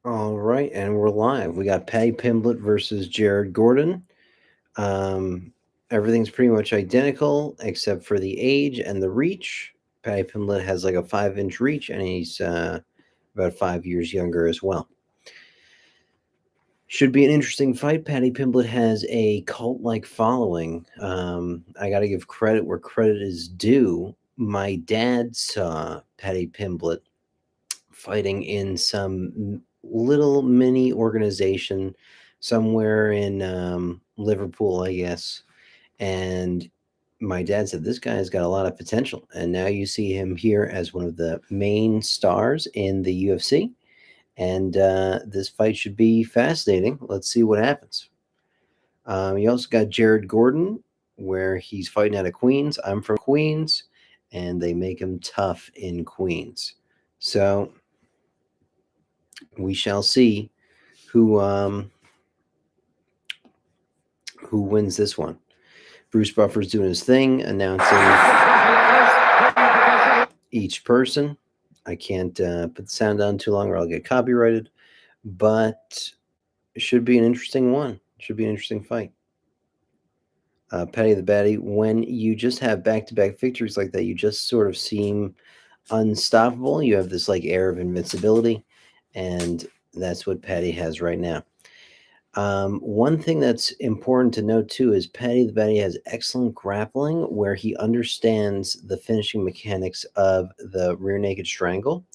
All right, and we're live. We got Paddy Pimblett versus Jared Gordon. Um, Everything's pretty much identical except for the age and the reach. Paddy Pimblett has like a 5-inch reach, and he's about 5 years younger as well. Should be an interesting fight. Paddy Pimblett has a cult-like following. I got to give credit where credit is due. My dad saw Paddy Pimblett fighting in some little mini organization somewhere in Liverpool, I guess. And my dad said this guy has got a lot of potential, and now you see him here as one of the main stars in the UFC. And this fight should be fascinating. Let's see what happens. You also got Jared Gordon, where he's fighting out of Queens. I'm from Queens, and they make him tough in Queens. So we shall see who who wins this one. Bruce Buffer's doing his thing, announcing each person. I can't put the sound down too long, or I'll get copyrighted. But it should be an interesting one. Should be an interesting fight. Paddy the Batty, when you just have back-to-back victories like that, you just sort of seem unstoppable. You have this like air of invincibility, and that's what Paddy has right now. One thing that's important to note too is Paddy the Baddy has excellent grappling where he understands the finishing mechanics of the rear naked strangle.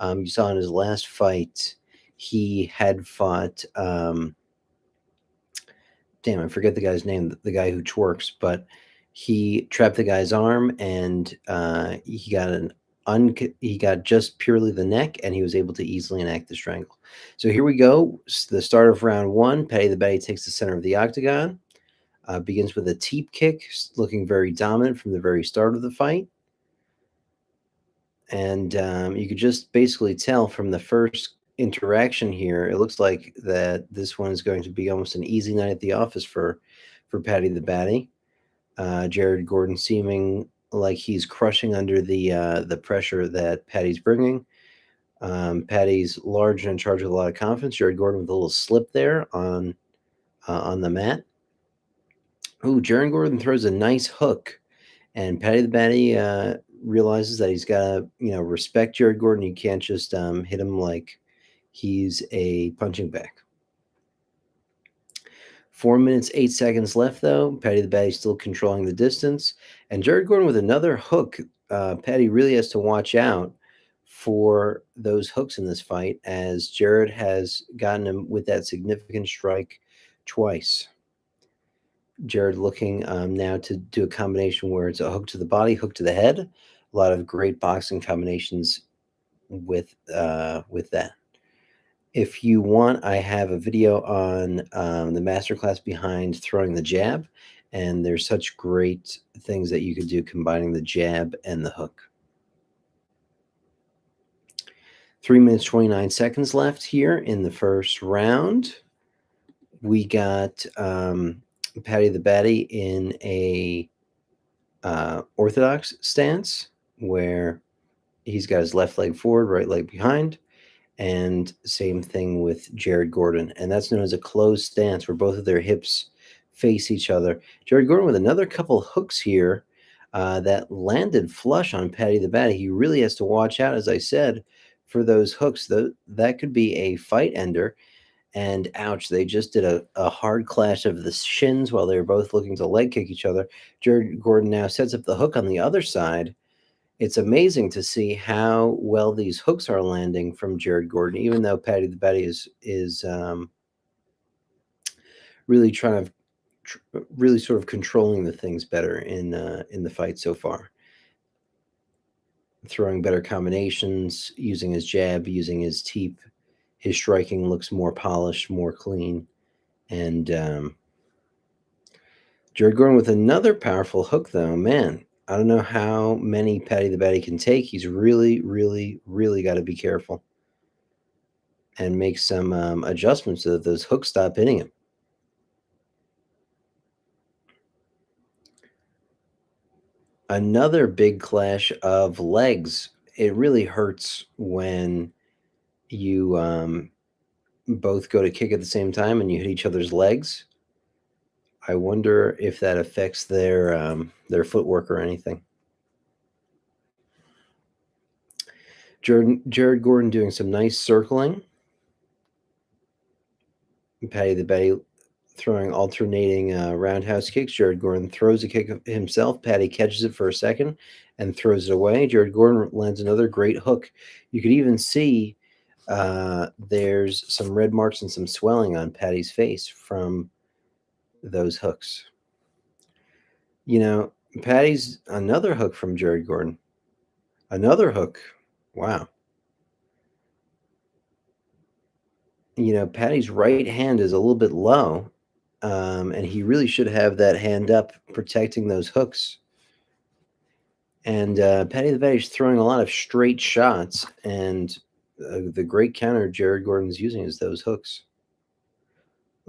You saw in his last fight, he had fought, damn, I forget the guy's name, the guy who twerks, but he trapped the guy's arm and he got he got just purely the neck, and he was able to easily enact the strangle. So here we go. The start of round one. Paddy the Baddy takes the center of the octagon. Begins with a teep kick, looking very dominant from the very start of the fight. And you could just basically tell from the first interaction here, it looks like that this one is going to be almost an easy night at the office for Paddy the Baddy. Jared Gordon seeming like he's crushing under the pressure that Paddy's bringing. Paddy's large and in charge with a lot of confidence. Jared Gordon with a little slip there on the mat. Ooh, Jared Gordon throws a nice hook, and Paddy the Baddy realizes that he's got to respect Jared Gordon. You can't just hit him like he's a punching bag. 4 minutes, 8 seconds left, though. Paddy the Baddy still controlling the distance. And Jared Gordon with another hook. Paddy really has to watch out for those hooks in this fight, as Jared has gotten him with that significant strike twice. Jared looking now to do a combination where it's a hook to the body, hook to the head. A lot of great boxing combinations with that. If you want, I have a video on the masterclass behind throwing the jab, and there's such great things that you could do combining the jab and the hook. 3 minutes, 29 seconds left here in the first round. We got Paddy the Baddy in a orthodox stance where he's got his left leg forward, right leg behind. And same thing with Jared Gordon. And that's known as a closed stance where both of their hips face each other. Jared Gordon with another couple hooks here that landed flush on Paddy the Baddy. He really has to watch out, as I said, for those hooks. That could be a fight ender. And ouch, they just did a hard clash of the shins while they were both looking to leg kick each other. Jared Gordon now sets up the hook on the other side. It's amazing to see how well these hooks are landing from Jared Gordon, even though Paddy the Baddy is really trying to really sort of controlling the things better in the fight so far. Throwing better combinations, using his jab, using his teep. His striking looks more polished, more clean. And Jared Gordon with another powerful hook, though. Man, I don't know how many Paddy the Baddy can take. He's really, really, really got to be careful and make some adjustments so that those hooks stop hitting him. Another big clash of legs. It really hurts when you both go to kick at the same time and you hit each other's legs. I wonder if that affects their footwork or anything. Jared Gordon doing some nice circling. Paddy the Betty throwing alternating roundhouse kicks. Jared Gordon throws a kick himself. Paddy catches it for a second and throws it away. Jared Gordon lands another great hook. You could even see there's some red marks and some swelling on Paddy's face from those hooks. You know, Paddy's another hook from Jared Gordon. Another hook. Wow. You know, Paddy's right hand is a little bit low, and he really should have that hand up protecting those hooks. And Paddy the Betty's throwing a lot of straight shots, and the great counter Jared Gordon's using is those hooks.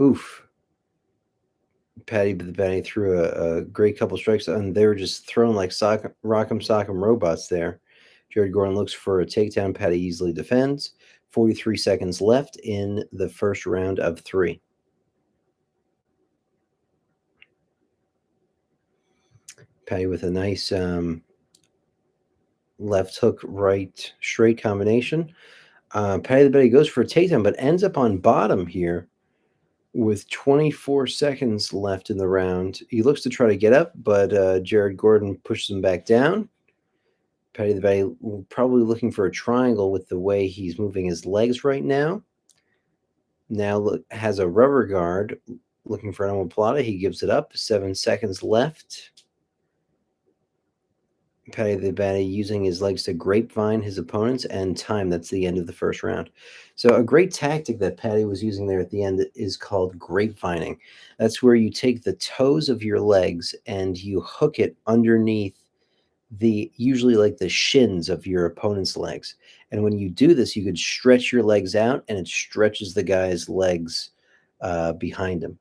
Oof. Paddy the Betty threw a great couple strikes, and they were just thrown like rock'em sock'em robots there. Jared Gordon looks for a takedown. Paddy easily defends. 43 seconds left in the first round of 3. Paddy with a nice left hook, right straight combination. Paddy the Betty goes for a takedown, but ends up on bottom here with 24 seconds left in the round. He looks to try to get up, but Jared Gordon pushes him back down. Paddy the Betty probably looking for a triangle with the way he's moving his legs right now. Now has a rubber guard, looking for an omoplata. He gives it up. 7 seconds left. Paddy the Betty using his legs to grapevine his opponents and time. That's the end of the first round. So a great tactic that Paddy was using there at the end is called grapevining. That's where you take the toes of your legs and you hook it underneath usually like the shins of your opponent's legs. And when you do this, you could stretch your legs out and it stretches the guy's legs behind him.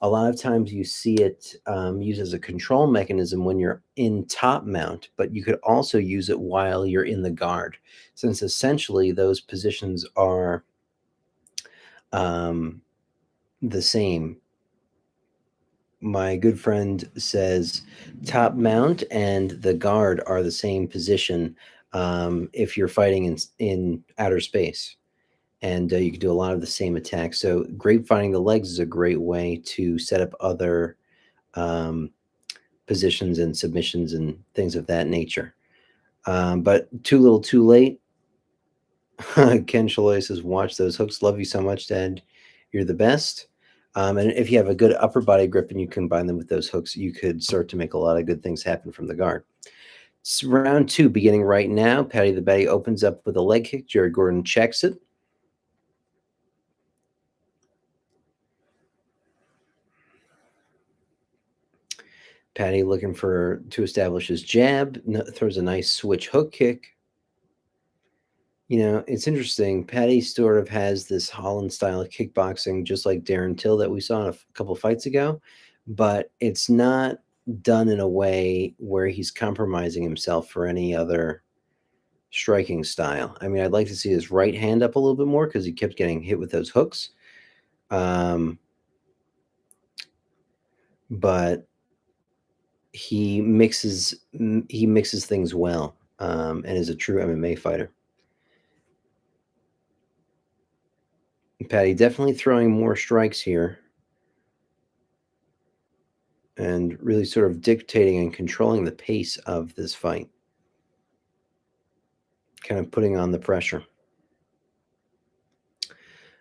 A lot of times you see it used as a control mechanism when you're in top mount, but you could also use it while you're in the guard, since essentially those positions are the same. My good friend says top mount and the guard are the same position if you're fighting in outer space. And you can do a lot of the same attacks. So grapevining the legs is a great way to set up other positions and submissions and things of that nature. But too little, too late. Ken Shaloy says, "Watch those hooks. Love you so much, Dad. You're the best." And if you have a good upper body grip and you combine them with those hooks, you could start to make a lot of good things happen from the guard. It's round 2 beginning right now. Paddy the Betty opens up with a leg kick. Jared Gordon checks it. Paddy looking to establish his jab, throws a nice switch hook kick. You know, it's interesting. Paddy sort of has this Holland style of kickboxing, just like Darren Till that we saw a couple fights ago, but it's not done in a way where he's compromising himself for any other striking style. I mean, I'd like to see his right hand up a little bit more because he kept getting hit with those hooks. But he mixes things well, and is a true MMA fighter. Paddy definitely throwing more strikes here and really sort of dictating and controlling the pace of this fight, kind of putting on the pressure.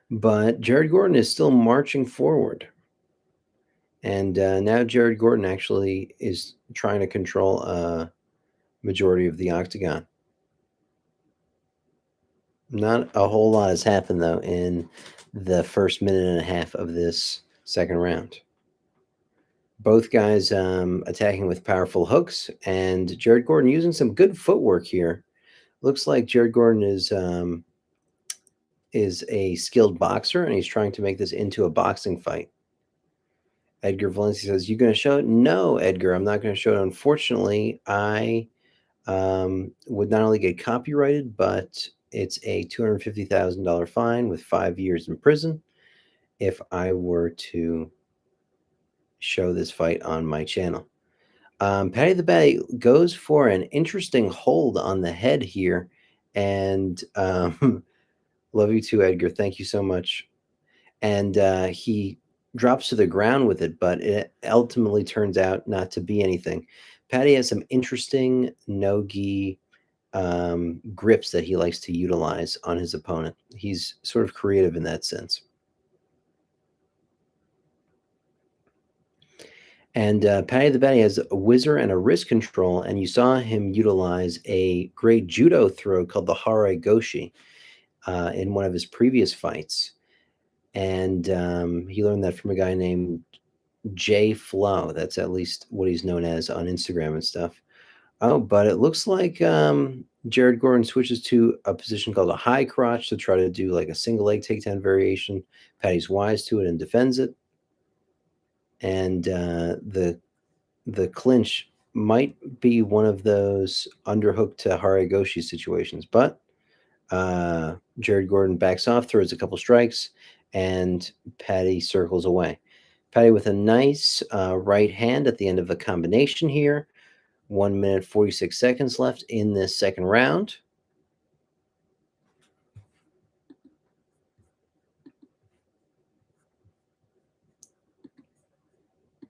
But Jared Gordon is still marching forward. And now Jared Gordon actually is trying to control a majority of the octagon. Not a whole lot has happened, though, in the first minute and a half of this second round. Both guys attacking with powerful hooks, and Jared Gordon using some good footwork here. Looks like Jared Gordon is a skilled boxer, and he's trying to make this into a boxing fight. Edgar Valencia says, "You going to show it?" No, Edgar, I'm not going to show it. Unfortunately, I would not only get copyrighted, but it's a $250,000 fine with 5 years in prison if I were to show this fight on my channel. Paddy the Baddy goes for an interesting hold on the head here, and love you too, Edgar. Thank you so much. And he drops to the ground with it, but it ultimately turns out not to be anything. Paddy has some interesting no-gi grips that he likes to utilize on his opponent. He's sort of creative in that sense. And Paddy the Baddy has a whizzer and a wrist control, and you saw him utilize a great judo throw called the Hare Goshi in one of his previous fights. And he learned that from a guy named Jay Flow. That's at least what he's known as on Instagram and stuff. Oh, but it looks like Jared Gordon switches to a position called a high crotch to try to do like a single leg takedown variation. Paddy's wise to it and defends it. And the clinch might be one of those underhook to Haragoshi situations, but Jared Gordon backs off, throws a couple strikes, and Paddy circles away. Paddy with a nice right hand at the end of the combination here. 1 minute, 46 seconds left in this second round.